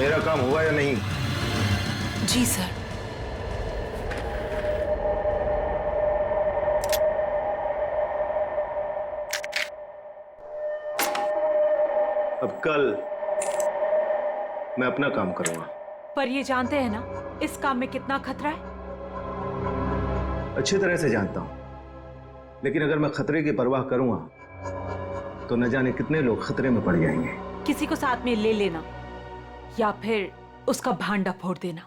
मेरा काम हुआ या नहीं? जी सर। अब कल मैं अपना काम करूंगा। पर ये जानते हैं ना इस काम में कितना खतरा है? अच्छी तरह से जानता हूं, लेकिन अगर मैं खतरे की परवाह करूंगा तो न जाने कितने लोग खतरे में पड़ जाएंगे। किसी को साथ में ले लेना या फिर उसका भांडा फोड़ देना।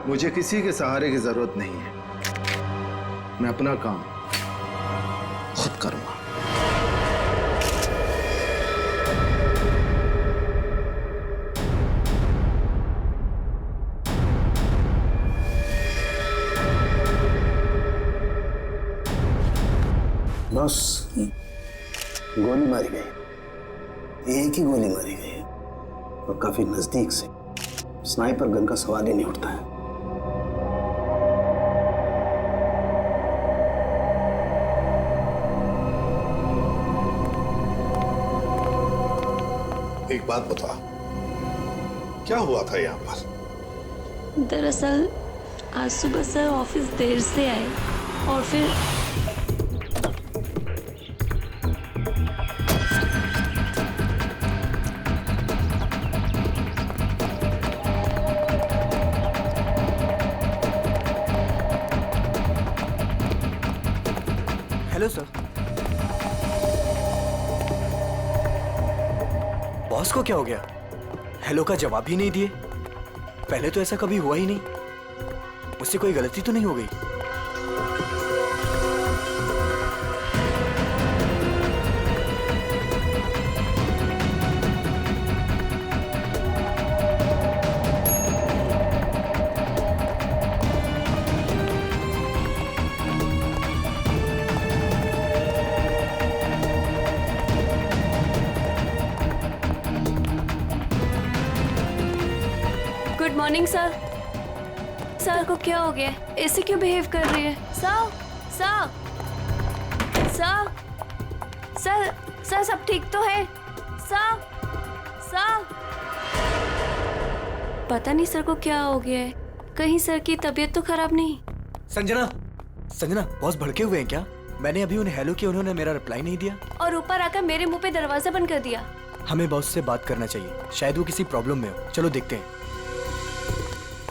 मुझे किसी के सहारे की जरूरत नहीं है। मैं अपना काम खुद करूंगा। बस गोली मारी गई, एक ही गोली मारी गई और काफी नजदीक से। स्नाइपर गन का सवाल ही नहीं उठता है। एक बात बता, क्या हुआ था यहाँ पर? दरअसल आज सुबह सर ऑफिस देर से आए और फिर हेलो सर। बॉस को क्या हो गया? हेलो का जवाब ही नहीं दिए। पहले तो ऐसा कभी हुआ ही नहीं। मुझसे कोई गलती तो नहीं हो गई? Good morning sir. सर को क्या हो गया? ऐसे क्यों बिहेव कर रही है? Sir sir sir sir sir सब ठीक तो है? सर सर पता नहीं सर को क्या हो गया है। कहीं सर की तबीयत तो खराब नहीं? संजना, संजना, बॉस भड़के हुए हैं क्या? मैंने अभी उन्हें हेलो किया, उन्होंने मेरा रिप्लाई नहीं दिया और ऊपर आकर मेरे मुंह पे दरवाजा बंद कर दिया। हमें बॉस से बात करना चाहिए, शायद वो किसी प्रॉब्लम में हो। चलो देखते हैं।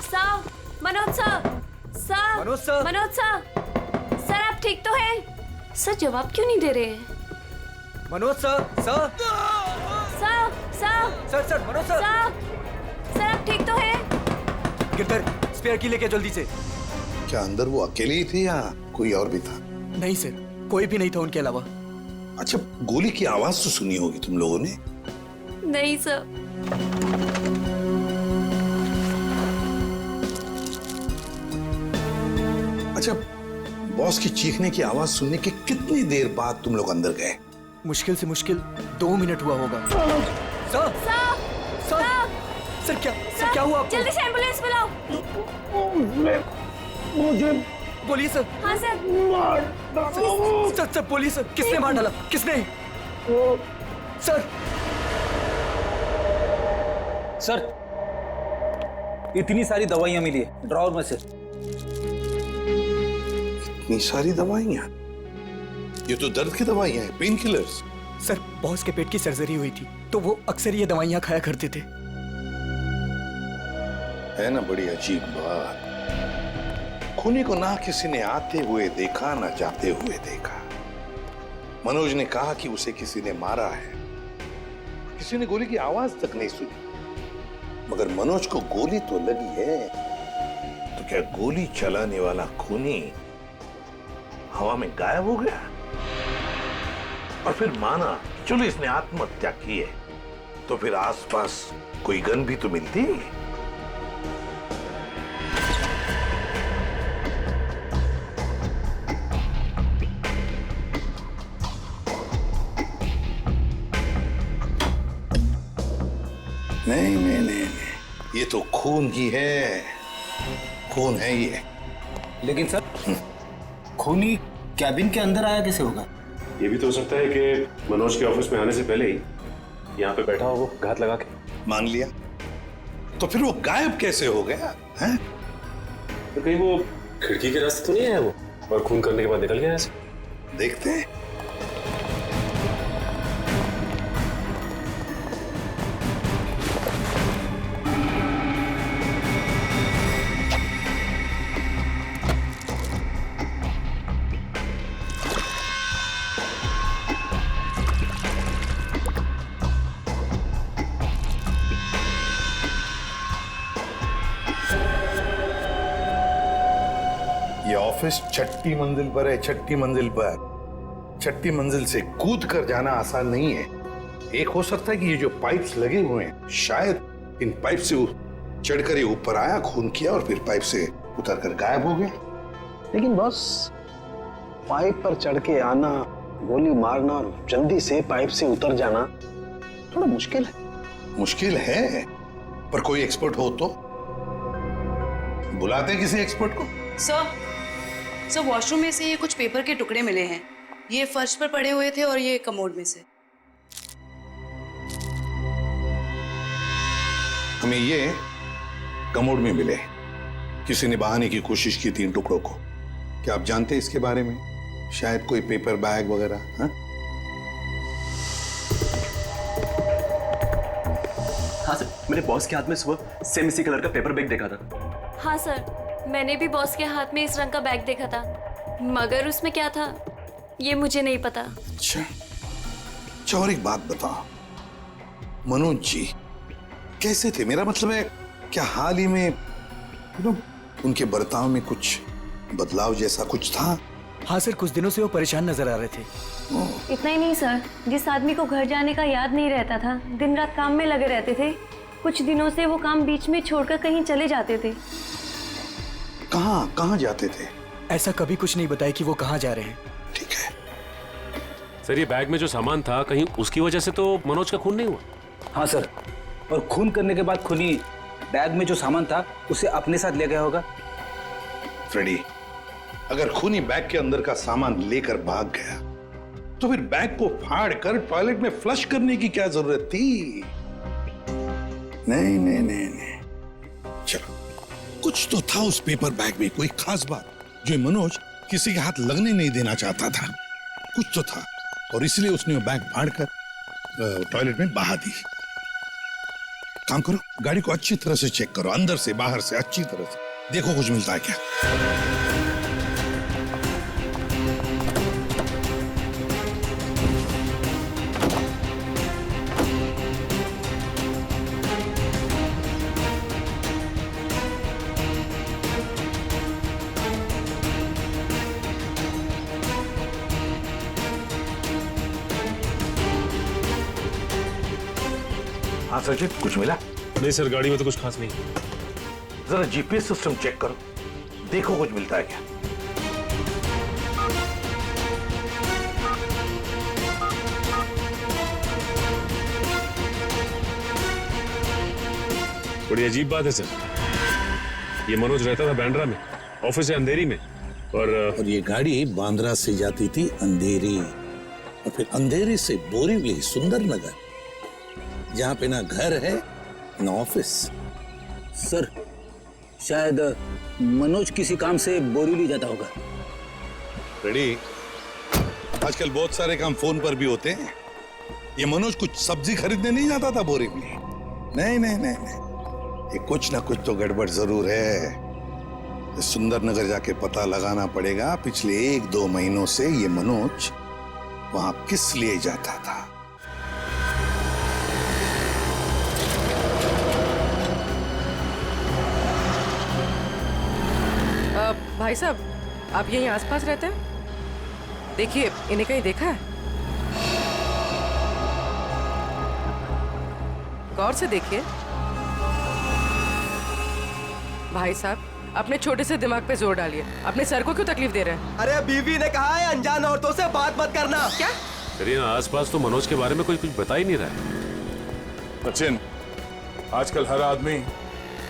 Sir, Manoj sir, sir, Manoj sir, Manoj sir, sir आप ठीक तो हैं? सर जवाब क्यों नहीं दे रहे हैं? Manoj sir, sir, sir, sir, sir, sir, Manoj sir, sir आप ठीक तो हैं? गिरधर, स्पेयर की लेके जल्दी से। क्या अंदर वो अकेली ही थी या कोई और भी था? नहीं सर, कोई भी नहीं था उनके अलावा। अच्छा, गोली की आवाज तो सुनी होगी तुम लोगों ने? नहीं सर। अच्छा, बॉस की चीखने की आवाज सुनने के कितनी देर बाद तुम लोग अंदर गए? मुश्किल से मुश्किल 2 मिनट हुआ होगा। सर, सर, सर, सर क्या हुआ आपको? जल्दी से एम्बुलेंस बुलाओ। मुझे बोलिए सर। हाँ सर। सर, सर बोलिए सर, किसने मार डाला? किसने? सर, सर इतनी सारी दवाइयां मिली है ड्रॉवर में से। इतनी सारी दवाइयां? ये तो दर्द की दवाइयां हैं, पेन किलर्स। सर बॉस के पेट की सर्जरी हुई थी तो वो अक्सर ये दवाइयां खाया करते थे। है ना बड़ी अजीब बात। खूनी को ना किसी ने आते हुए देखा ना जाते हुए देखा। मनोज ने कहा कि उसे किसी ने मारा है, किसी ने गोली की आवाज तक नहीं सुनी। मगर मनोज को गोली तो लगी है, तो क्या गोली चलाने वाला खूनी हवा में गायब हो गया? और फिर माना चलो इसने आत्महत्या की है, तो फिर आसपास कोई गन भी तो मिलती। नहीं नहीं नहीं, ये तो खून ही है, खून है ये। लेकिन सर खूनी कैबिन के अंदर आया कैसे होगा? ये भी तो हो सकता है कि मनोज के ऑफिस में आने से पहले ही यहाँ पे बैठा हो वो घात लगा के। मान लिया, तो फिर वो गायब कैसे हो गया है? तो कहीं वो खिड़की के रास्ते तो नहीं आया वो और खून करने के बाद निकल गया ऐसे? देखते हैं। ये ऑफिस छठी मंजिल पर है, छठी मंजिल पर। छठी मंजिल से कूद कर जाना आसान नहीं है। एक हो सकता है कि ये जो पाइप्स लगे हुए हैं, शायद इन पाइप से चढ़कर ये ऊपर आया, खून किया और फिर पाइप से उतर कर गायब हो गया। लेकिन बॉस, पाइप पर चढ़ के आना, गोली मारना और जल्दी से पाइप से उतर जाना थोड़ा मुश्किल है। मुश्किल है, पर कोई एक्सपर्ट हो तो बुलाते किसी एक्सपर्ट को। सर वॉशरूम में से ये कुछ पेपर के टुकड़े मिले हैं। ये फर्श पर पड़े हुए थे और ये कमोड में से। हमें ये कमोड में मिले। किसी ने बहाने की कोशिश की थी इन टुकड़ों को। क्या आप जानते हैं इसके बारे में? शायद कोई पेपर बैग वगैरह। हाँ सर, मैंने बॉस के हाथ में सुबह सेम इसी कलर का पेपर बैग देखा था। हाँ सर, मैंने भी बॉस के हाथ में इस रंग का बैग देखा था, मगर उसमें क्या था ये मुझे नहीं पता। अच्छा, और एक बात बताओ, मनोज जी कैसे थे? मेरा मतलब है, क्या हाल ही में उनके बर्ताव में कुछ बदलाव जैसा कुछ था? हाँ सर, कुछ दिनों से वो परेशान नजर आ रहे थे। इतना ही नहीं सर, जिस आदमी को घर जाने का याद नहीं रहता था, दिन रात काम में लगे रहते थे, कुछ दिनों से वो काम बीच में छोड़कर कहीं चले जाते थे। कहाँ जाते थे? ऐसा कभी कुछ नहीं बताया कि वो कहाँ जा रहे हैं। ठीक है सर, ये बैग में जो सामान था, कहीं उसकी वजह से तो मनोज का खून नहीं हुआ? हाँ सर, और खून करने के बाद खूनी बैग में जो सामान था उसे अपने साथ ले गया होगा। फ्रेडी, अगर खूनी बैग के अंदर का सामान लेकर भाग गया तो फिर बैग को फाड़ कर टॉयलेट में फ्लश करने की क्या जरूरत थी? नहीं, चलो, कुछ तो था उस पेपर बैग में, कोई खास बात जो मनोज किसी के हाथ लगने नहीं देना चाहता था। कुछ तो था और इसलिए उसने वो बैग फाड़कर टॉयलेट में बहा दी। काम करो, गाड़ी को अच्छी तरह से चेक करो, अंदर से बाहर से अच्छी तरह से देखो कुछ मिलता है क्या। हाँ सचिन, कुछ मिला? नहीं सर, गाड़ी में तो कुछ खास नहीं। जरा जीपीएस सिस्टम चेक करो, देखो कुछ मिलता है क्या। बड़ी अजीब बात है सर, ये मनोज रहता था बांद्रा में, ऑफिस है अंधेरी में, और ये गाड़ी बांद्रा से जाती थी अंधेरी, और फिर अंधेरी से बोरीवली, सुंदर नगर, जहाँ पे ना घर है ना ऑफिस। सर, शायद मनोज किसी काम से बोरीवली जाता होगा। रेडी, आजकल बहुत सारे काम फोन पर भी होते हैं। ये मनोज कुछ सब्जी खरीदने नहीं जाता था बोरीवली? नहीं, ये कुछ ना कुछ तो गड़बड़ जरूर है। सुंदर नगर जाके पता लगाना पड़ेगा पिछले 1-2 महीनों से ये मनोज वहां किस लिए जाता था। भाई साहब, आप यहीं आसपास रहते हैं? देखिए, इन्हें कहीं देखा है? गौर से देखिए। भाई साहब, अपने छोटे से दिमाग पे जोर डालिए। अपने सर को क्यों तकलीफ दे रहे हैं? अरे बीवी ने कहा है अनजान औरतों से बात मत करना। क्या? करीना, आसपास तो मनोज के बारे में कोई कुछ बता ही नहीं रहा है। सचिन, आजकल हर आदमी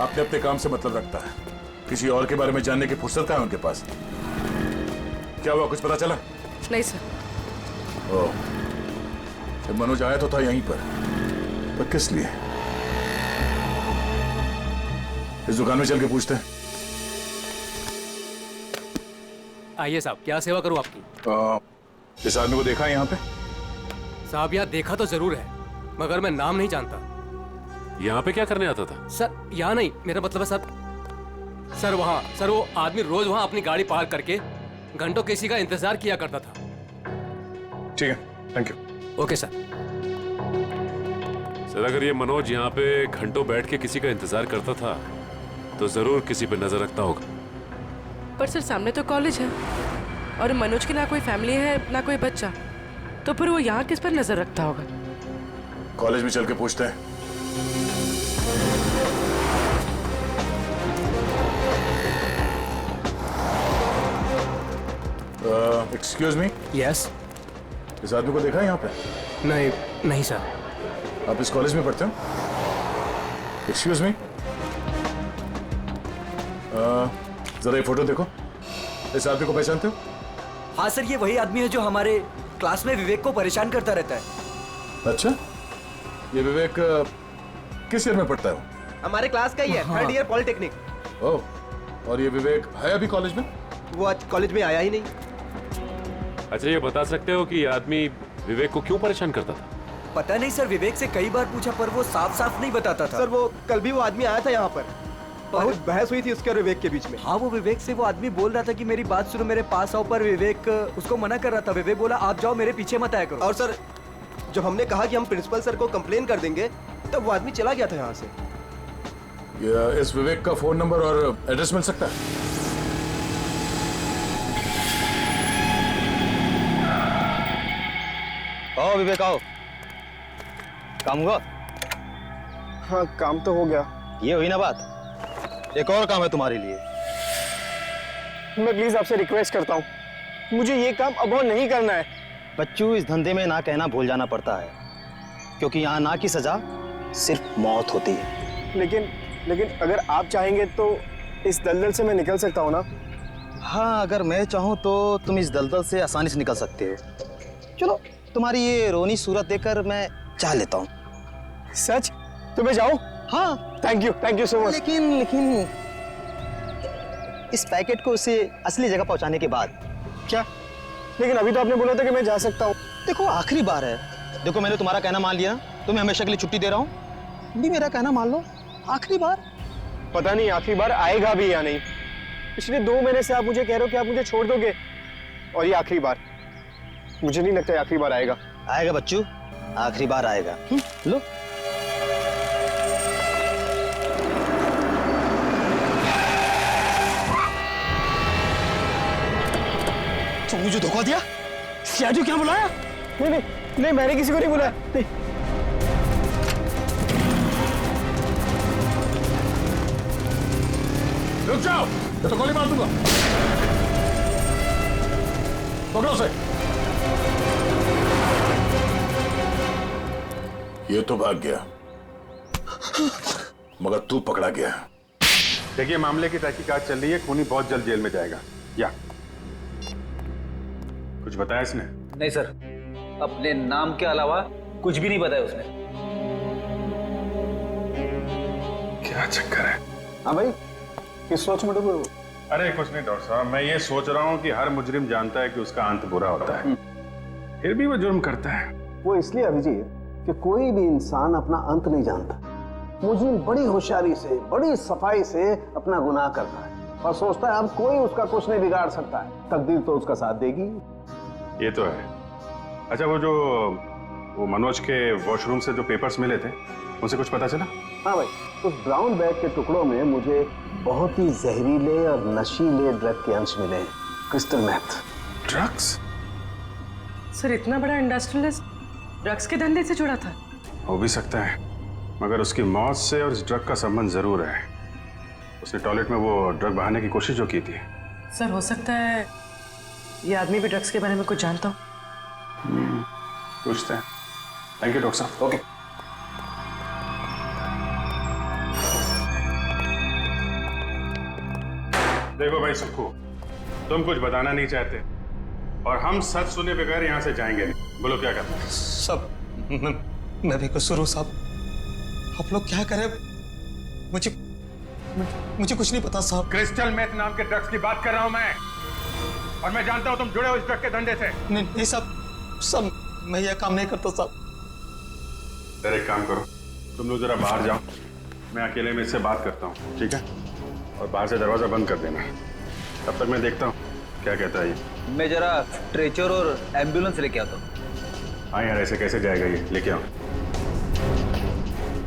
अपने अपने काम से मतलब रखता है, किसी और के बारे में जानने की फुर्सत है उनके पास? क्या हुआ, कुछ पता चला? नहीं सर। ओह, मनोज आया तो था यहीं पर किस लिए? इस दुकान में चल के पूछते हैं। आइए साहब, क्या सेवा करूं आपकी? इस आदमी को देखा है यहाँ पे? साहब यहाँ देखा तो जरूर है, मगर मैं नाम नहीं जानता। यहाँ पे क्या करने आता था? सर यहाँ नहीं, मेरा मतलब है सर वहाँ, सर वो आदमी रोज वहाँ अपनी गाड़ी पार्क करके घंटों किसी का इंतजार किया करता था। ठीक है, thank you. Okay sir. Sir अगर ये मनोज यहाँ पे घंटों बैठ के किसी का इंतजार करता था तो जरूर किसी पे नजर रखता होगा। पर सर सामने तो कॉलेज है और मनोज की ना कोई फैमिली है ना कोई बच्चा, तो फिर वो यहाँ किस पर नजर रखता होगा? कॉलेज में चल के पूछते हैं। Excuse me. यस। इस आदमी को देखा है यहाँ पे? नहीं सर। आप इस कॉलेज में पढ़ते हो? एक्सक्यूज मी, जरा ये फोटो देखो। इस आदमी को पहचानते हो? हाँ सर, ये वही आदमी है जो हमारे क्लास में विवेक को परेशान करता रहता है। अच्छा, ये विवेक किस ईयर में पढ़ता है? वो हमारे क्लास का ही है, थर्ड ईयर पॉलिटेक्निक। ओह, और ये विवेक है अभी कॉलेज में? वो आज कॉलेज में आया ही नहीं। अच्छा, ये बता सकते हो कि ये आदमी विवेक को क्यों परेशान करता था? पता नहीं सर, विवेक से कई बार पूछा पर वो साफ साफ नहीं बताता था। सर वो कल भी वो आदमी आया था यहाँ पर, बहुत बहस हुई थी उसके और विवेक के बीच में। हाँ, वो विवेक से वो आदमी बोल रहा था कि मेरी बात सुनो, मेरे पास आओ, पर विवेक उसको मना कर रहा था। विवेक बोला आप जाओ, मेरे पीछे मत आया करो। और सर जब हमने कहा कि हम प्रिंसिपल सर को कंप्लेन कर देंगे तब वो आदमी चला गया था यहाँ से। इस विवेक का फोन नंबर और एड्रेस मिल सकता है? आओ विवेक आओ। काम हुआ? हाँ काम तो हो गया। ये हुई ना बात, एक और काम है तुम्हारे लिए। मैं प्लीज आपसे रिक्वेस्ट करता हूँ, मुझे ये काम अब और नहीं करना है। बच्चू, इस धंधे में ना कहना भूल जाना पड़ता है, क्योंकि यहाँ ना की सजा सिर्फ मौत होती है। लेकिन अगर आप चाहेंगे तो इस दलदल से मैं निकल सकता हूँ ना? हाँ, अगर मैं चाहूँ तो तुम इस दलदल से आसानी से निकल सकते हो। चलो, तुम्हारी ये रोनी सूरत देखकर मैं चाह लेता हूँ। सच? तो मैं जाऊँ? हाँ। Thank you so much. लेकिन इस पैकेट को उसे असली जगह पहुंचाने के बाद। क्या? लेकिन अभी तो आपने बोला था कि मैं जा सकता हूँ। देखो, आखिरी बार है। देखो, मैंने तुम्हारा कहना मान लिया, तुम्हें हमेशा के लिए छुट्टी दे रहा हूँ। भी मेरा कहना मान लो, आखिरी बार। पता नहीं आखिरी बार आएगा भी या नहीं। पिछले 2 महीने से आप मुझे कह रहे हो कि आप मुझे छोड़ दोगे, और ये आखिरी बार। मुझे नहीं लगता आखिरी बार आएगा। आएगा बच्चू, आखिरी बार आएगा। लो। तो मुझे धोखा दिया? सियाजू क्या बुलाया? नहीं, मैंने किसी को नहीं बुलाया। नहीं। रुक जाओ, ये तो गोली मार दूंगा। पकड़ो उसे। ये तो भाग गया, मगर तू पकड़ा गया। देखिए, मामले की तहकीकात चल रही है, खूनी बहुत जल्द जेल में जाएगा। या कुछ बताया इसने? नहीं सर, अपने नाम के अलावा कुछ भी नहीं बताया उसने। क्या चक्कर है? हाँ भाई, किस सोच में डूबे हो? अरे कुछ नहीं डॉक्टर साहब, मैं ये सोच रहा हूँ कि हर मुजरिम जानता है कि उसका अंत बुरा होता है, फिर भी वो जुर्म करता है। वो इसलिए अभिजीत कि कोई भी इंसान अपना अंत नहीं जानता। मुजरिम बड़ी होशियारी से, बड़ी सफाई से अपना गुनाह करता है और सोचता है अब कोई उसका कुछ नहीं बिगाड़ सकता है। तकदीर तो उसका साथ देगी। ये तो है। अच्छा, वो मनोज के वॉशरूम से जो पेपर्स मिले थे, उनसे कुछ पता चला? हाँ भाई, उस ब्राउन बैग के टुकड़ों में मुझे बहुत ही जहरीले और नशीले ड्रग के अंश मिले हैं। Crystal math. ड्रग्स? सर इतना बड़ा इंडस्ट्रियलिस्ट ड्रग्स के धंधे से जुड़ा था? हो भी सकता है, मगर उसकी मौत से और इस ड्रग का संबंध जरूर है। उसने टॉयलेट में वो ड्रग बहाने की कोशिश जो की थी। सर हो सकता है ये आदमी भी ड्रग्स के बारे में कुछ जानता हो। पूछते हैं। थैंक यू डॉक्टर साहब। ओके। देखो भाई सुक्खू, तुम कुछ बताना नहीं चाहते और हम सच सुने बगैर यहाँ से जाएंगे नहीं। बोलो क्या करना है? सब मैं भी कसूर हूँ साहब। आप लोग क्या करें, मुझे कुछ नहीं पता साहब। क्रिस्टल मेथ नाम के ड्रग्स की बात कर रहा हूं मैं, और मैं जानता हूं तुम जुड़े हो इस ड्रग के धंधे से। नहीं साहब, मैं यह काम नहीं करता साहब। सर एक काम करो, तुम लोग जरा बाहर जाओ, मैं अकेले में इससे बात करता हूँ, ठीक है? और बाहर से दरवाजा बंद कर देना। तब तक मैं देखता हूँ क्या कहता है ये। मैं जरा स्ट्रेचर और एम्बुलेंस लेके आता हूँ। हाँ यार, ऐसे कैसे जाएगा ये, लेके आओ।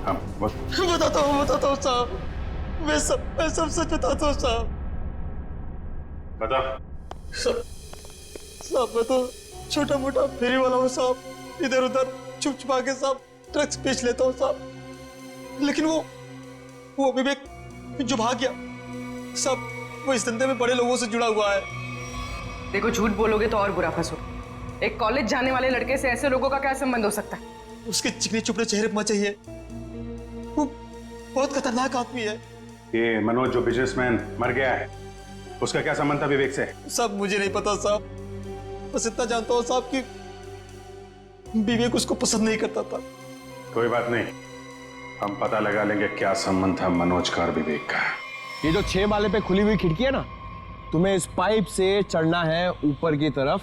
हाँ बताता हूँ साहब, मैं सब सच बताता हूँ साहब। बता। साहब मैं तो छोटा मोटा फेरी वाला हूँ साहब, इधर उधर छुप छुपा के साहब ड्रग्स बेच लेता हूँ साहब। लेकिन वो विवेक जो भाग गया साहब, वो इस धंधे में बड़े लोगों से जुड़ा हुआ है। देखो, झूठ बोलोगे तो और बुरा फंसो। एक कॉलेज जाने वाले लड़के से ऐसे लोगों का क्या संबंध हो सकता है? उसके चिकने चुपड़े चेहरे पर चाहिए, वो बहुत खतरनाक आदमी है। ये मनोज जो बिजनेसमैन मर गया है, उसका क्या संबंध था विवेक से? साहब मुझे नहीं पता साहब, बस इतना जानता हूँ साहब कि विवेक उसको पसंद नहीं करता था। कोई बात नहीं, हम पता लगा लेंगे क्या संबंध था मनोज का और विवेक का। ये जो 6 माले पे खुली हुई खिड़की है ना, तुम्हें इस पाइप से चढ़ना है ऊपर की तरफ,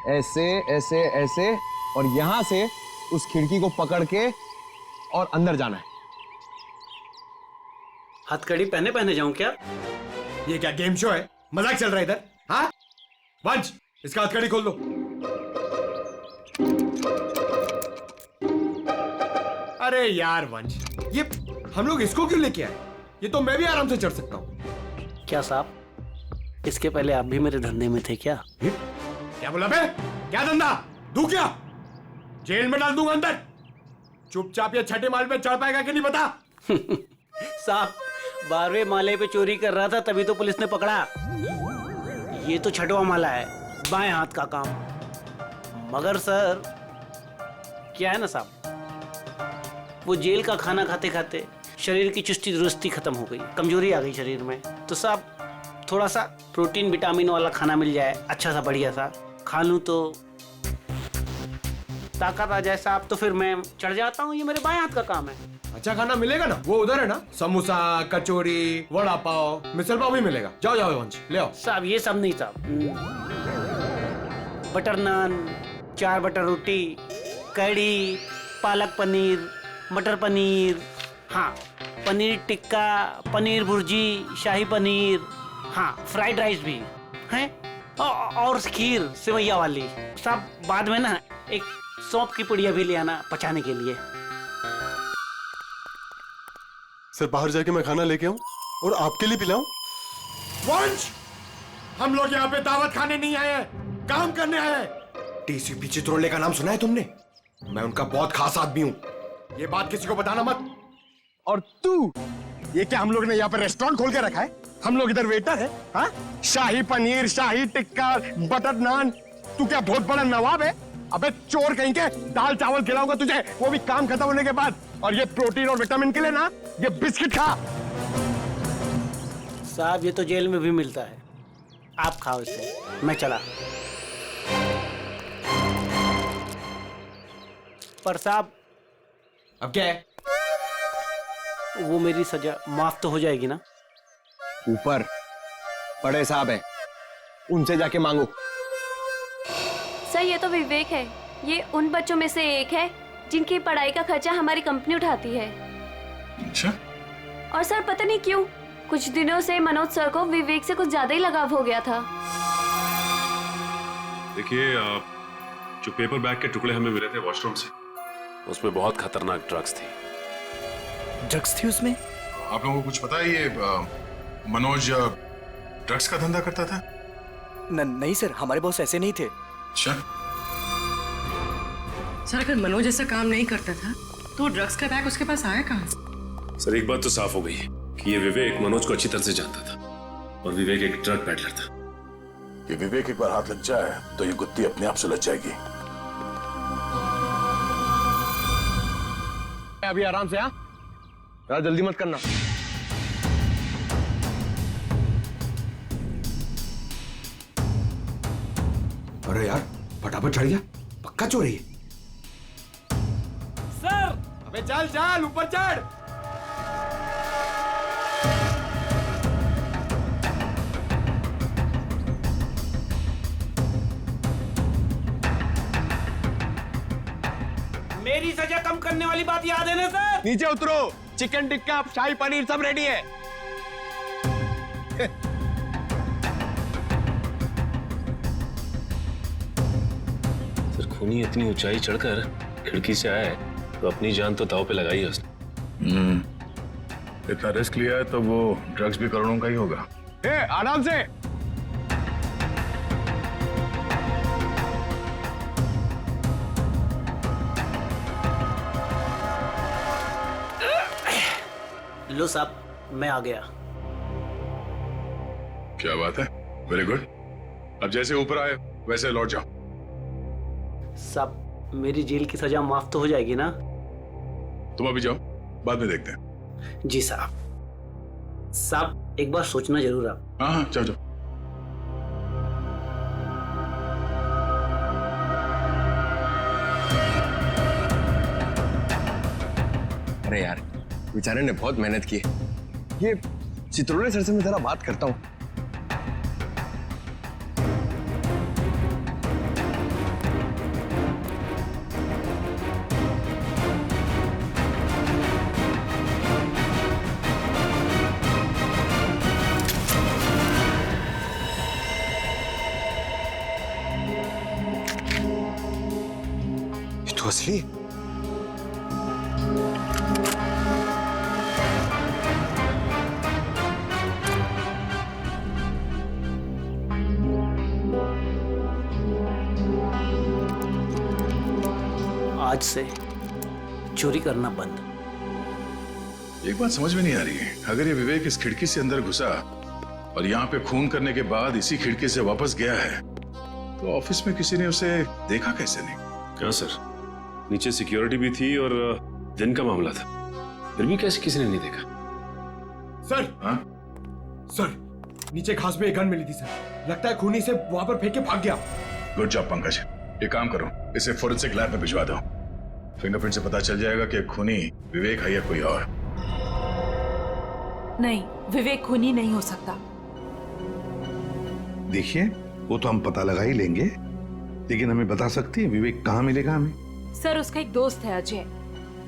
ऐसे ऐसे ऐसे, और यहां से उस खिड़की को पकड़ के और अंदर जाना है। हथकड़ी पहने जाऊं क्या? ये क्या गेम शो है? मजाक चल रहा है इधर? हाँ वंश, इसका हथकड़ी खोल दो। अरे यार वंश, ये हम लोग इसको क्यों लेके आए? ये तो मैं भी आराम से चढ़ सकता हूँ। क्या साहब, इसके पहले आप भी मेरे धंधे में थे क्या? क्या बोला बे? क्या धंधा? दू क्या? जेल में डाल दूंगा अंदर। चुपचाप ये 6ठे माले पे चढ़ पाएगा कि नहीं बता? साहब 12वें माले पे चोरी कर रहा था, तभी तो पुलिस ने पकड़ा। ये तो 6वां माला है, बाएं हाथ का काम। मगर सर क्या है ना साहब, वो जेल का खाना खाते खाते शरीर की चुस्ती दुरुस्ती खत्म हो गई, कमजोरी आ गई शरीर में। तो साहब थोड़ा सा प्रोटीन विटामिन वाला खाना मिल जाए, अच्छा सा बढ़िया सा खा लूं तो ताकत आ जाए साहब, तो फिर मैं चढ़ जाता हूँ। ये मेरे बाएं हाथ का काम है। अच्छा खाना मिलेगा ना? वो उधर है ना, समोसा, कचौरी, वड़ा पाव, मिसल पाव भी मिलेगा। जाओ जाओ वंश, ले आओ। साहब ये सब नहीं साहब, बटर नान, 4 बटर रोटी, कढ़ी, पालक पनीर, मटर पनीर, हाँ पनीर टिक्का, पनीर भुर्जी, शाही पनीर, हाँ फ्राइड राइस भी हैं, और खीर सेवैया वाली। साहब बाद में ना एक सौंफ की पुड़िया भी ले आना पचाने के लिए। सर बाहर जाके मैं खाना लेके आऊं और आपके लिए पिलाऊं? वंश, हम लोग यहाँ पे दावत खाने नहीं आए हैं, काम करने आए हैं। टीसीपी चित्रोले का नाम सुना है तुमने? मैं उनका बहुत खास आदमी हूँ, ये बात किसी को बताना मत। और तू, ये क्या हम लोग ने यहाँ पे रेस्टोरेंट खोल के रखा है? हम लोग इधर वेटर है? हाँ, शाही पनीर, शाही टिक्का, बटर नान। तू क्या बहुत बड़ा नवाब है? अबे चोर कहीं के, दाल चावल खिलाऊंगा तुझे, वो भी काम खत्म होने के बाद। और ये प्रोटीन और विटामिन के लिए ना, ये बिस्किट खा। साहब ये तो जेल में भी मिलता है, आप खाओ इसे, मैं चला। पर साहब अब क्या है? वो मेरी सजा माफ तो हो जाएगी ना? ऊपर बड़े साहब है, उनसे जाके मांगो। सर ये तो विवेक है, ये उन बच्चों में से एक है जिनकी पढ़ाई का खर्चा हमारी कंपनी उठाती है। अच्छा? और सर पता नहीं क्यों कुछ दिनों से मनोज सर को विवेक से कुछ ज्यादा ही लगाव हो गया था। देखिए जो पेपर बैग के टुकड़े हमें मिले थे वॉशरूम से, उसमें बहुत खतरनाक ड्रग्स थी। ड्रग्स थी उसमें? आप लोगों को कुछ पता है ये मनोज ड्रग्स का धंधा करता था? नहीं सर, हमारे बॉस ऐसे नहीं थे। अच्छा। सर अगर मनोज ऐसा काम नहीं करता था तो ड्रग्स का बैग उसके पास आया कहाँ से? सर एक बात तो साफ हो गई कि ये विवेक मनोज को अच्छी तरह से जानता था, और विवेक एक ड्रग पैडलर था। ये विवेक एक बार हाथ लग जाए तो ये गुत्ती अपने आप सुलझ जाएगी। अभी आराम से, हाँ यार, जल्दी मत करना। अरे यार फटाफट चढ़ गया, पक्का चोरी है। सर अबे चल चल ऊपर चढ़। मेरी सजा कम करने वाली बात याद है ना सर? नीचे उतरो, चिकन टिक्का शाही पनीर सब रेडी है। सर खूनी इतनी ऊंचाई चढ़कर खिड़की से आया है तो अपनी जान तो दांव पे लगाई है उसने। इतना रिस्क लिया है तो वो ड्रग्स भी करोड़ों का ही होगा। आराम से। लो साहब, मैं आ गया। क्या बात है, वेरी गुड। अब जैसे ऊपर आए वैसे लौट जाओ। साहब मेरी जेल की सजा माफ तो हो जाएगी ना? तुम अभी जाओ, बाद में देखते हैं। जी साहब। साहब एक बार सोचना जरूर आप। हाँ जाओ जाओ। अरे यार, बेचारे ने बहुत मेहनत की। ये चित्रोले सर से मैं जरा बात करता हूँ। ये तो असली। आज से चोरी करना बंद। एक बात समझ में नहीं आ रही है, अगर ये विवेक इस खिड़की से अंदर घुसा और यहाँ पे खून करने के बाद इसी खिड़की से वापस गया है तो ऑफिस में किसी ने उसे देखा कैसे नहीं? क्या सर, नीचे सिक्योरिटी भी थी और दिन का मामला था, फिर भी कैसे किसी ने नहीं देखा? सर। हाँ? सर नीचे घास में एक गन मिली थी सर, लगता है खूनी से वहां पर फेंक के भाग गया। Good job Pankaj. एक काम करो, इसे फोरेंसिक लैब में भिजवा दो। फिंगरप्रिंट से पता चल जाएगा कि खूनी विवेक है या कोई और। नहीं, विवेक खूनी नहीं हो सकता। देखिए वो तो हम पता लगा ही लेंगे, लेकिन हमें बता सकती है विवेक कहाँ मिलेगा हमें? सर उसका एक दोस्त है अजय,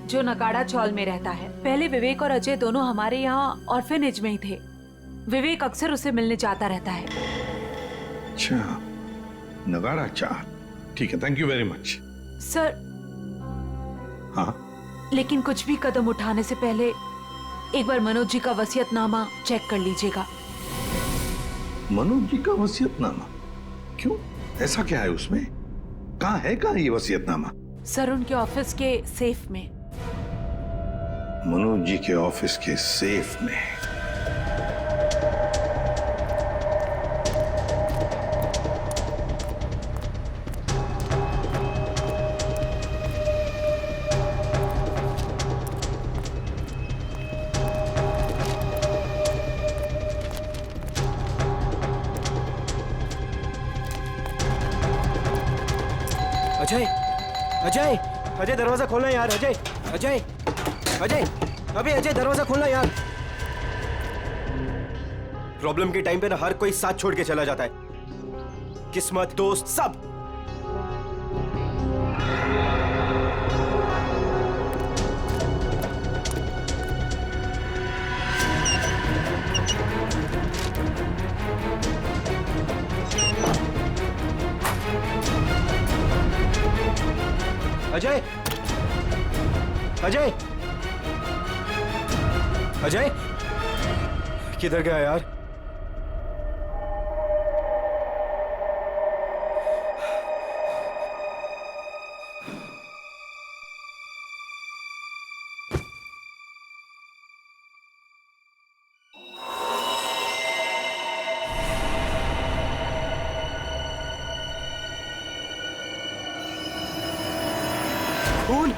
जो नगाड़ा चौल में रहता है। पहले विवेक और अजय दोनों हमारे यहाँ ऑर्फेनेज में ही थे। विवेक अक्सर उसे मिलने जाता रहता है। अच्छा, नगाड़ा चाल, ठीक है, thank you very much. Sir हाँ, लेकिन कुछ भी कदम उठाने से पहले एक बार मनोज जी का वसीयतनामा चेक कर लीजिएगा। मनोज जी का वसीयतनामा? क्यों, ऐसा क्या है उसमें? कहाँ है ये वसीयतनामा? सर उनके ऑफिस के सेफ में। मनोज जी के ऑफिस के सेफ में? अजय, अजय, अजय दरवाजा खोलना यार। अजय, अजय, अजय, अबे अजय दरवाजा खोलना यार। प्रॉब्लम के टाइम पे ना हर कोई साथ छोड़ के चला जाता है, किस्मत, दोस्त, सब। अजय, अजय, अजय, किधर गया यार? खून।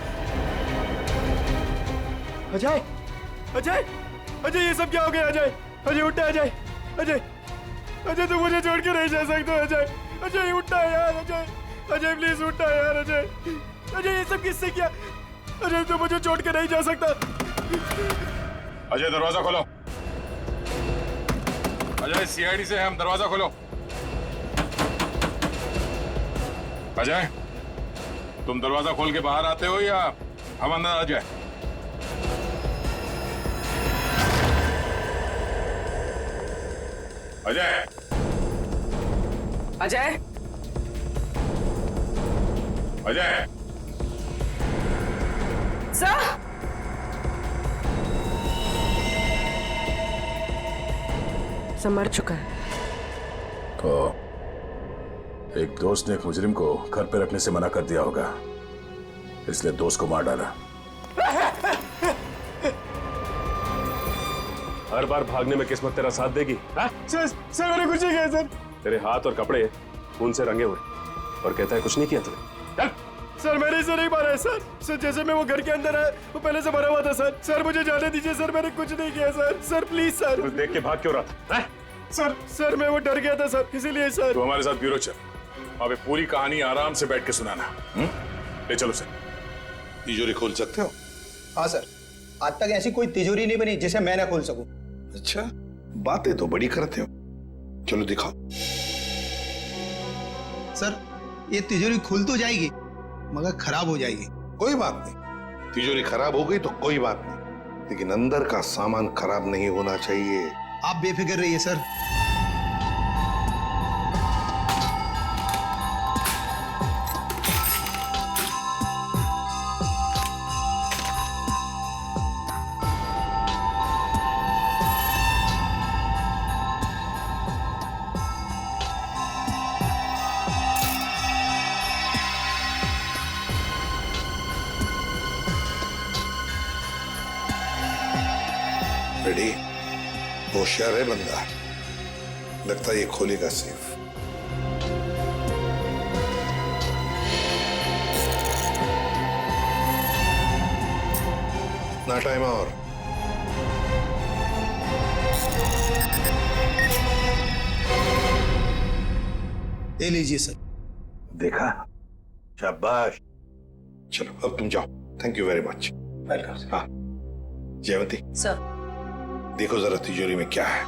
अजय, अजय, अजय, ये सब क्या हो गया? अजय, अजय उठा। अजय, अजय, अजय तू मुझे छोड़ के नहीं जा सकता। अजय, अजय उठा यार। अजय, अजय प्लीज उठा यार। अजय, अजय ये सब किससे किया? अजय तू मुझे छोड़ के नहीं जा सकता। अजय दरवाजा खोलो। अजय सीआईडी से हम, दरवाजा खोलो। अजय, तुम दरवाजा खोल के बाहर आते हो या हम अंदर आ जाए? अजय, अजय, अजय, सर, सब मर चुका है। तो एक दोस्त ने एक मुजरिम को घर पे रखने से मना कर दिया होगा, इसलिए दोस्त को मार डाला। हर बार भागने में किस्मत तेरा साथ देगी? सर मैंने कुछ नहीं किया सर। तेरे हाथ और कपड़े खून से रंगे हुए और कहता है कुछ नहीं किया तूने। सर मैंने इसे नहीं मारा है सर। जैसे मैं वो घर के अंदर आया वो पहले से भरा हुआ था सर। सर मुझे जाने दीजिए सर, मैंने कुछ नहीं किया सर प्लीज सर। तू देख के भाग क्यों रहा था? सर मैं वो डर गया था सर, इसीलिए सर। तो हमारे साथ ब्यूरो चल, अबे पूरी कहानी आराम से बैठ के सुनाना। ले चलो सर। तिजोरी खोल सकते हो? हाँ सर, आज तक ऐसी कोई तिजोरी नहीं बनी जिसे मैं ना खोल सकूं। अच्छा, बातें तो बड़ी करते हो, चलो दिखाओ। सर ये तिजोरी खुल तो जाएगी मगर खराब हो जाएगी। कोई बात नहीं, तिजोरी खराब हो गई तो कोई बात नहीं, लेकिन अंदर का सामान खराब नहीं होना चाहिए। आप बेफिक्र रहिए सर। रेडी? होशियार है बंदा, लगता है ये खोलेगा सेफ। ना टाइम और। ले लीजिए सर। देखा, शाबाश। चलो अब तुम जाओ। Thank you very much. Welcome. हाँ जयवंती सर, देखो जरा तिजोरी में क्या है।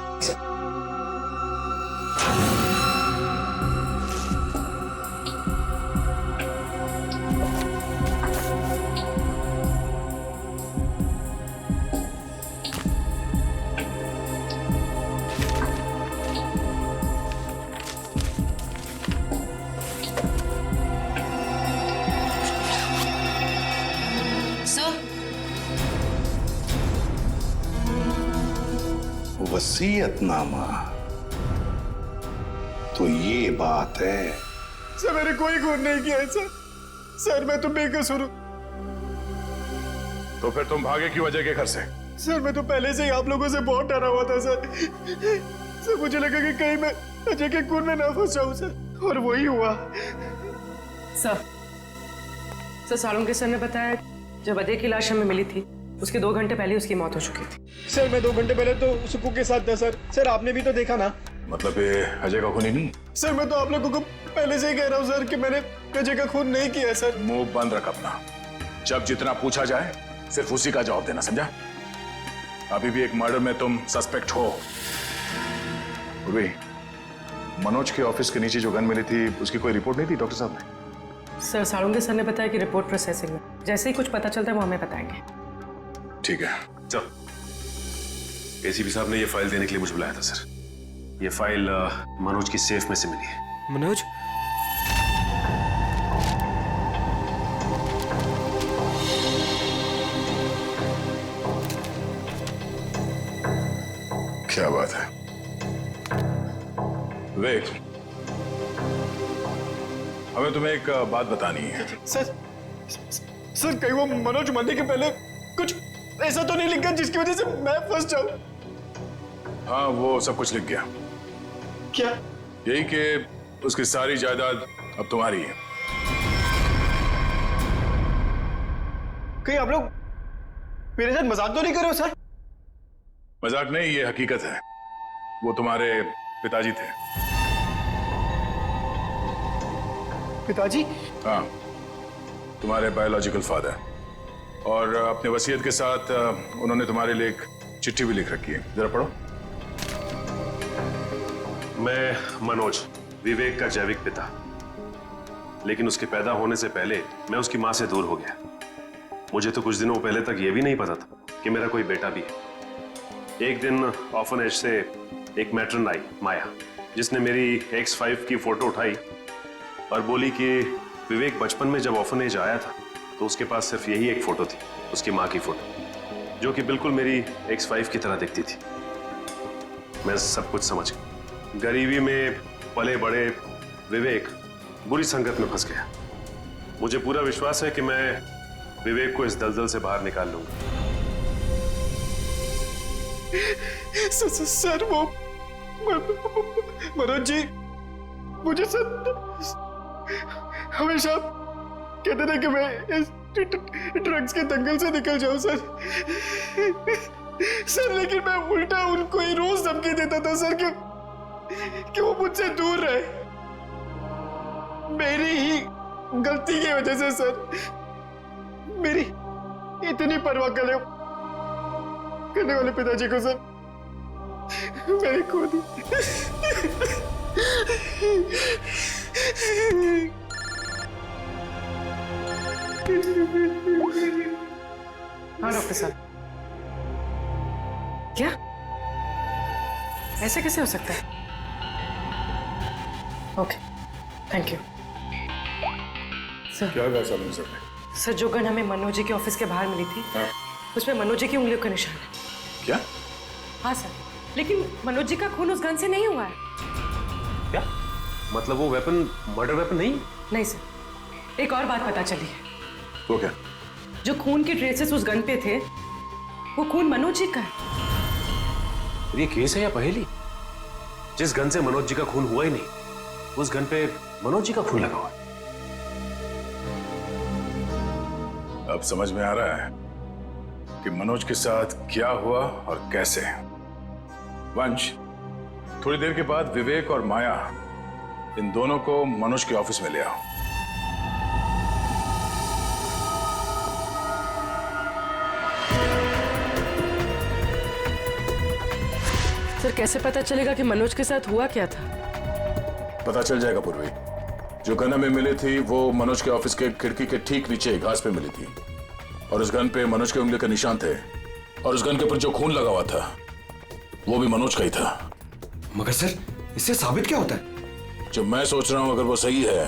वसीयतनामा, तो ये बात है। सर मैंने कोई खून नहीं किया है सर मैं तो बेकसूर हूं। तो फिर तुम भागे क्यों अजय के घर से? सर मैं तो पहले से ही आप लोगों से बहुत डरा हुआ था सर मुझे लगा कि कहीं मैं अजय के खून में ना फंस जाऊं सर, और वही हुआ। सर सालुंके सर ने बताया जब अजय की लाश हमें मिली थी उसके 2 घंटे पहले उसकी मौत हो चुकी थी। सर मैं 2 घंटे पहले तो सुकू के साथ था सर आपने भी तो देखा ना। मतलब ये अजय का खून ही नहीं? सर मैं तो आप लोगों को पहले से ही कह रहा हूँ सर कि मैंने अजय का खून नहीं किया सर। मुंह बंद रख अपना, जब जितना पूछा जाए सिर्फ उसी का जवाब देना, समझा? अभी भी एक मर्डर में तुम सस्पेक्ट हो। मनोज के ऑफिस के नीचे जो गन मिली थी उसकी कोई रिपोर्ट नहीं थी डॉक्टर साहब ने? सर सालुंके सर ने बताया कि रिपोर्ट प्रोसेसिंग में, जैसे ही कुछ पता चलता है वो हमें बताएंगे। ठीक है, चल। एसीपी साहब ने ये फाइल देने के लिए मुझे बुलाया था सर। ये फाइल मनोज की सेफ में से मिली है। मनोज? क्या बात है विवेक, हमें तुम्हें एक बात बतानी है। सर कहीं वो मनोज मरने के पहले कुछ ऐसा तो नहीं लिखा जिसकी वजह से मैं फंस जाऊं? हाँ वो सब कुछ लिख गया। क्या? यही कि उसकी सारी जायदाद अब तुम्हारी है। कहीं आप लोग मेरे साथ मजाक तो नहीं कर रहे हो सर? मजाक नहीं, ये हकीकत है। वो तुम्हारे पिताजी थे। पिताजी? हाँ, तुम्हारे बायोलॉजिकल फादर। और अपने वसीयत के साथ उन्होंने तुम्हारे लिए एक चिट्ठी भी लिख रखी है, जरा पढ़ो। मैं मनोज, विवेक का जैविक पिता, लेकिन उसके पैदा होने से पहले मैं उसकी माँ से दूर हो गया। मुझे तो कुछ दिनों पहले तक ये भी नहीं पता था कि मेरा कोई बेटा भी है। एक दिन ऑर्फनेज से एक मैट्रन आई, माया, जिसने मेरी X5 की फोटो उठाई और बोली कि विवेक बचपन में जब ऑर्फनेज आया था तो उसके पास सिर्फ यही एक फोटो थी, उसकी माँ की फोटो, जो कि बिल्कुल मेरी X5 की तरह दिखती थी। मैं सब कुछ समझ गया। गरीबी में पले बड़े विवेक बुरी संगत में फंस गया। मुझे पूरा विश्वास है कि मैं विवेक को इस दलदल से बाहर निकाल लूंगा। सर वो मनोज जी मुझे सर हमेशा कहते थे कि मैं इस ड्रग्स के दंगल से निकल जाऊं सर, लेकिन मैं उल्टा उनको ही रोज धमकी देता था सर कि वो मुझसे दूर रहे। मेरी ही गलती की वजह से सर, मेरी इतनी परवाह करने वाले पिताजी को सर मैंने खो दी। हाँ डॉक्टर साहब, क्या ऐसे कैसे हो सकता है? Okay, thank you sir. क्या कहा साहब ने? सर जो गन हमें मनोज जी के ऑफिस के बाहर मिली थी, उसमें मनोज जी की उंगलियों का निशान है। क्या? हाँ सर, लेकिन मनोज जी का खून उस गन से नहीं हुआ है। क्या मतलब? वो वेपन मर्डर वेपन नहीं? नहीं सर, एक और बात पता चली है। वो क्या? जो खून के ट्रेसेस उस गन पे थे, वो खून मनोज जी का है। ये केस है या पहेली? जिस गन से मनोज जी का खून हुआ ही नहीं, उस गन पे मनोज जी का खून लगा हुआ है। अब समझ में आ रहा है कि मनोज के साथ क्या हुआ और कैसे। वंश, थोड़ी देर के बाद विवेक और माया, इन दोनों को मनोज के ऑफिस में ले आओ। सर कैसे पता चलेगा कि मनोज के साथ हुआ क्या था? पता चल जाएगा पूर्वी। जो गन हमें मिली थी वो मनोज के ऑफिस के खिड़की के ठीक नीचे घास पे मिली थी, और उस गन पे मनोज के उंगली के निशान थे, और उस गन के ऊपर जो खून लगा हुआ था वो भी मनोज का ही था। मगर सर, इससे साबित क्या होता है? जो मैं सोच रहा हूं अगर वो सही है,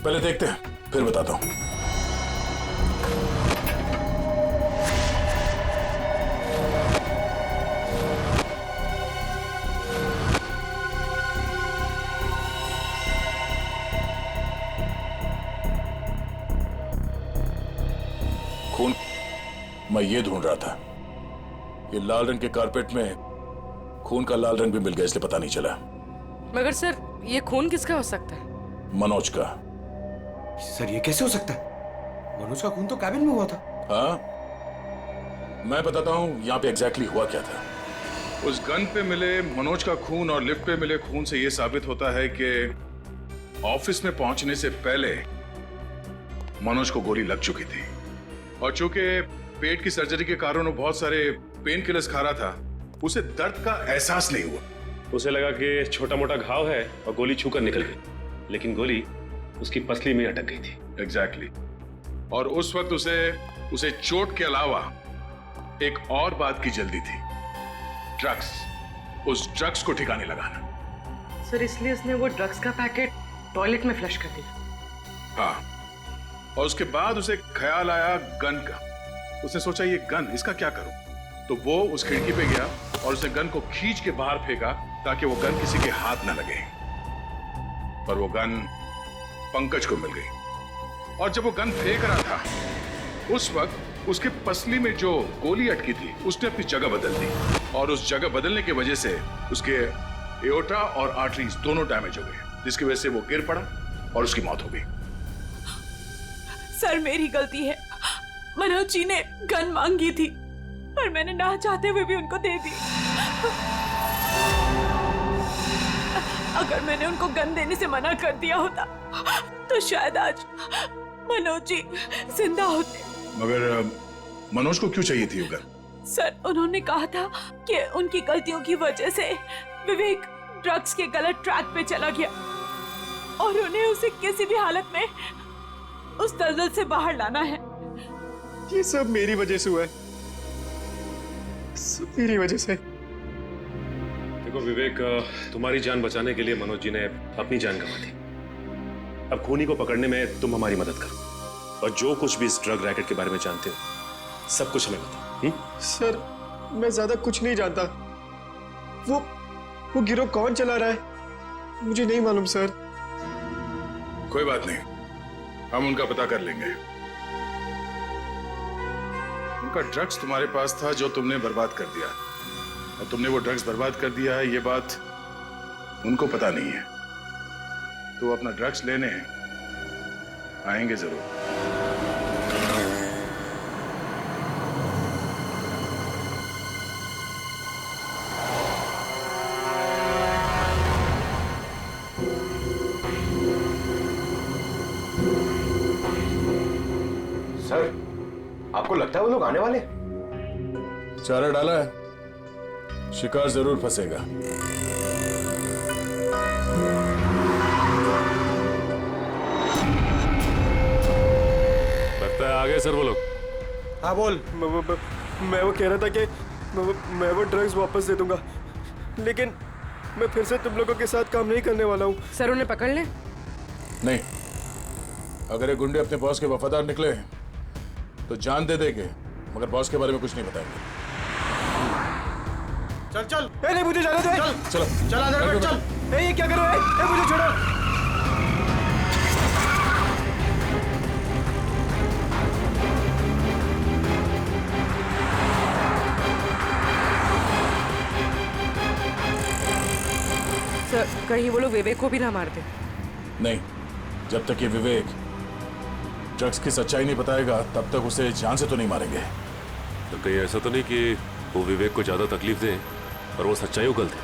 पहले देखते हैं फिर बताता हूं। खून मैं ये ढूंढ रहा था। ये लाल रंग के कारपेट में खून का लाल रंग भी मिल गया, इसलिए पता नहीं चला। मगर सर ये खून किसका हो सकता है? मनोज का। सर ये कैसे हो सकता है? मनोज का खून तो कैबिन में हुआ था। हाँ, मैं बताता हूं यहां पे एग्जैक्टली हुआ क्या था। उस गन पे मिले मनोज का खून और लिफ्ट पे मिले खून से यह साबित होता है कि ऑफिस में पहुंचने से पहले मनोज को गोली लग चुकी थी, और चूंकि पेट की सर्जरी के कारण वो बहुत सारे पेन किलर्स खा रहा था, उसे दर्द का एहसास नहीं हुआ। उसे लगा कि छोटा मोटा घाव है और गोली छूकर निकल गई, लेकिन गोली उसकी पसली में अटक गई थी। एग्जैक्टली। और उस वक्त उसे चोट के अलावा एक और बात की जल्दी थी, ड्रग्स। उस ड्रग्स को ठिकाने लगाना। सर इसलिए उसने वो ड्रग्स का पैकेट टॉयलेट में फ्लश कर दिया। हाँ, और उसके बाद उसे ख्याल आया गन का। उसने सोचा ये गन, इसका क्या करूं? तो वो उस खिड़की पे गया और उसे गन को खींच के बाहर फेंका ताकि वो गन किसी के हाथ ना लगे। पर वो गन पंकज को मिल गई, और जब वो गन फेंक रहा था उस वक्त उसके पसली में जो गोली अटकी थी उसने अपनी जगह बदल दी, और उस जगह बदलने की वजह से उसके एओर्टा और आर्टरीज दोनों डैमेज हो गए, जिसकी वजह से वो गिर पड़ा और उसकी मौत हो गई। सर मेरी गलती है। मनोज जी ने गन मांगी थी, पर मैंने ना चाहते हुए भी उनको दे दी। अगर मैंने उनको गन देने से मना कर दिया होता तो शायद आज मनोज जी जिंदा होते। मगर मनोज को क्यों चाहिए थी वो गन? सर उन्होंने कहा था कि उनकी गलतियों की वजह से विवेक ड्रग्स के गलत ट्रैक पे चला गया। और उन्हें उसे किसी भी हालत में उस दलदल से बाहर लाना है। ये सब मेरी वजह से हुआ है, सब मेरी वजह से। देखो विवेक, तुम्हारी जान बचाने के लिए मनोज जी ने अपनी जान गंवा दी। अब खूनी को पकड़ने में तुम हमारी मदद करो, और जो कुछ भी इस ड्रग रैकेट के बारे में जानते हो सब कुछ हमें बताओ। सर मैं ज्यादा कुछ नहीं जानता। वो गिरोह कौन चला रहा है मुझे नहीं मालूम सर। कोई बात नहीं, हम उनका पता कर लेंगे। उनका ड्रग्स तुम्हारे पास था जो तुमने बर्बाद कर दिया, और तुमने वो ड्रग्स बर्बाद कर दिया है ये बात उनको पता नहीं है। तो वो अपना ड्रग्स लेने आएंगे जरूर। सर आपको लगता है वो लोग आने वाले? चारा डाला है, शिकार जरूर फंसेगा। लगता है आ गए सर वो लोग। हाँ बोल। मैं वो कह रहा था कि मैं वो ड्रग्स वापस दे दूंगा, लेकिन मैं फिर से तुम लोगों के साथ काम नहीं करने वाला हूँ। सर उन्हें पकड़ ले। नहीं, अगर ये गुंडे अपने बॉस के वफादार निकले तो जान दे देंगे, मगर बॉस के बारे में कुछ नहीं बताएंगे। चल चल। नहीं मुझे जाने दे। चल चलो चल आधार कार्ड चल। ये क्या कर रहे हो? मुझे छोड़ो। सर कहीं वो लोग विवेक को भी ना मार दे। नहीं, जब तक ये विवेक ड्रग्स की सच्चाई नहीं बताएगा तब तक उसे जान से तो नहीं मारेंगे। तो कहीं ऐसा तो नहीं कि वो विवेक को ज्यादा तकलीफ दे और वो सच्चाई उगल दे?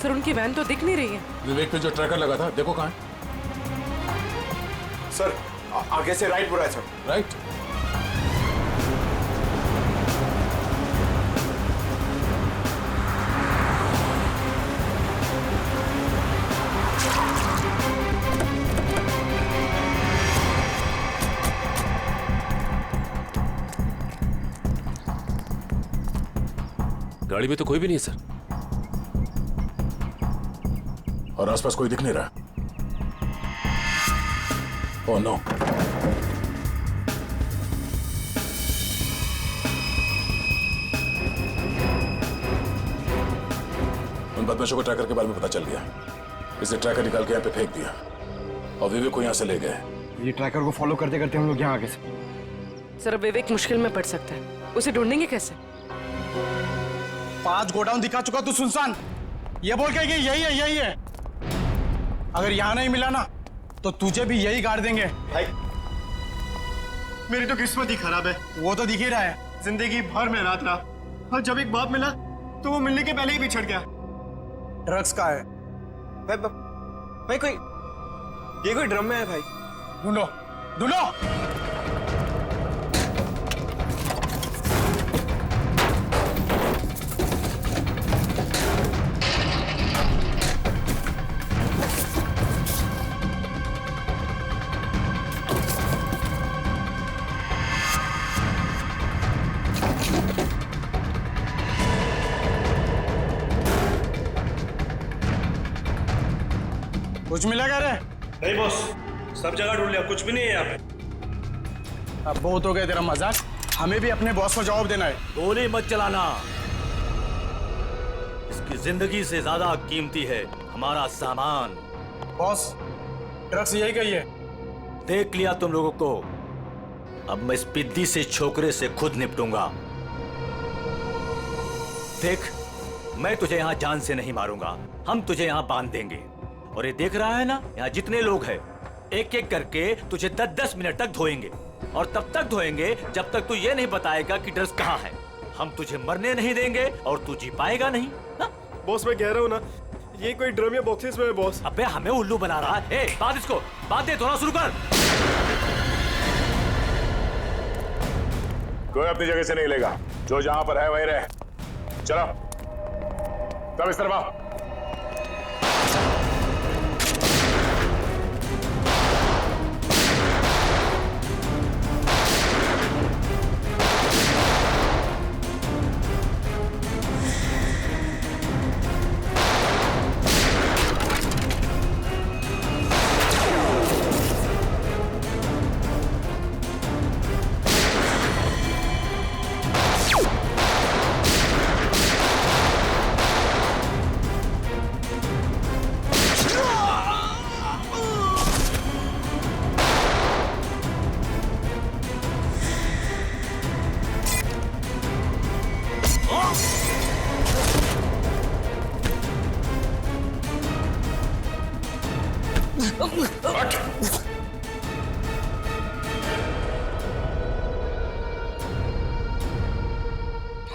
सर उनकी वैन तो दिख नहीं रही है। विवेक पे जो ट्रैकर लगा था देखो कहाँ है। सर आगे से राइट बुरा है सर। राइट। गाड़ी में तो कोई भी नहीं है सर। और आसपास कोई दिख नहीं रहा। Oh no. उन बदमाशों को ट्रैकर के बारे में पता चल गया, इसे ट्रैकर निकाल के यहाँ पे फेंक दिया और विवेक को यहाँ से ले गए। ये ट्रैकर को फॉलो करते करते हम लोग यहाँ आगे से। सर विवेक मुश्किल में पड़ सकता है, उसे ढूंढेंगे कैसे? 5 गोडाउन दिखा चुका तू सुनसान, ये बोल के कि यही है। अगर यहाँ नहीं मिला ना तो तुझे भी यही गाड़ देंगे। भाई मेरी तो किस्मत ही खराब है। वो तो दिख ही रहा है, जिंदगी भर में रात रहा, और जब एक बाप मिला तो वो मिलने के पहले ही बिछड़ गया। ड्रग्स का है भाई कोई ड्रम में है भाई। ढूंढो ढूंढो। कुछ मिला क्या रे? नहीं बॉस, सब जगह ढूंढ लिया, कुछ भी नहीं है यहाँ पे। अब बहुत हो गया तेरा मजाक, हमें भी अपने बॉस को जवाब देना है। गोली मत चलाना, इसकी जिंदगी से ज्यादा कीमती है हमारा सामान। बॉस ड्रग्स यही कही है। देख लिया तुम लोगों को, अब मैं इस पिद्दी से छोकरे से खुद निपटूंगा। देख, मैं तुझे यहाँ जान से नहीं मारूंगा, हम तुझे यहाँ बांध देंगे। और ये देख रहा है ना, यहाँ जितने लोग हैं एक एक करके तुझे 10-10 मिनट तक धोएंगे, और तब तक धोएंगे जब तक तू ये नहीं बताएगा कि ड्रग्स कहाँ है। हम तुझे मरने नहीं देंगे और तू जी पाएगा नहीं ना? बॉस मैं कह रहा हूँ ना, ये कोई ड्रम या बॉक्सेस में है बॉस। अबे हमें उल्लू बना रहा है। ए, बात इसको बात दे, धोना शुरू कर। कोई अपनी जगह से नहीं लेगा, जो जहां पर है वही रहे। चलो सब इस तरफ आओ।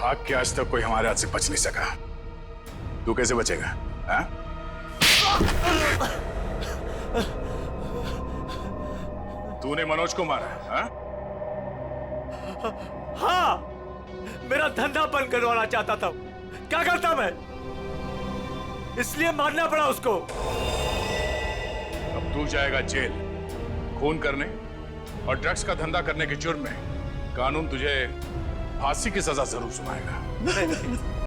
भाग के आज तक कोई हमारे हाथ से बच नहीं सका, तू कैसे बचेगा? हाँ? तूने मनोज को मारा? हाँ? हाँ, मेरा धंधा बंद करवाना चाहता था। क्या करता मैं? इसलिए मारना पड़ा उसको। अब तू जाएगा जेल, खून करने और ड्रग्स का धंधा करने के जुर्म में कानून तुझे फांसी की सजा जरूर सुनाएगा।